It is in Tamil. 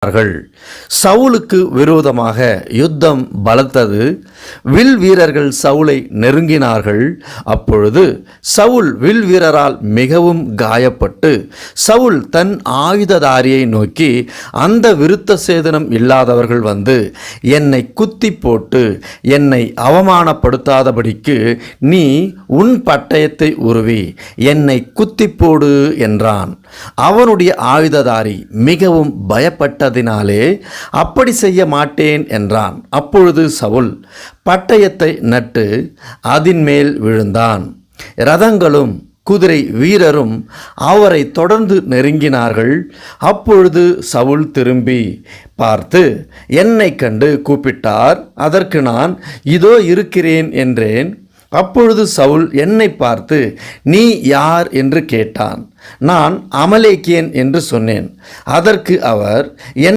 நெருங்கினார்கள். சவுலுக்கு விரோதமாக யுத்தம் பலத்தது. வில் வீரர்கள் சவுலை நெருங்கினார்கள். அப்பொழுது சவுல் வில் வீரரால் மிகவும் காயப்பட்டு சவுல் தன் ஆயுததாரியை நோக்கி, அந்த விருத்த சேதனம் இல்லாதவர்கள் வந்து என்னை குத்தி போட்டு என்னை அவமானப்படுத்தாதபடிக்கு நீ உன் பட்டயத்தை உருவி என்னை குத்தி போடு என்றான். அவனுடைய ஆயுததாரி மிகவும் பயப்பட்டதினாலே அப்படி செய்ய மாட்டேன் என்றான். அப்பொழுது சவுல் பட்டயத்தை நட்டு அதின் மேல் விழுந்தான். இரதங்களும் குதிரை வீரரும் அவரை தொடர்ந்து நெருங்கினார்கள். அப்பொழுது சவுல் திரும்பி பார்த்து என்னை கண்டு கூப்பிட்டார். அதற்கு நான் இதோ இருக்கிறேன் என்றேன். அப்பொழுது சவுல் என்னை பார்த்து நீ யார் என்று கேட்டான். நான் அமலேக்கியன் என்று சொன்னேன். அதற்கு அவர்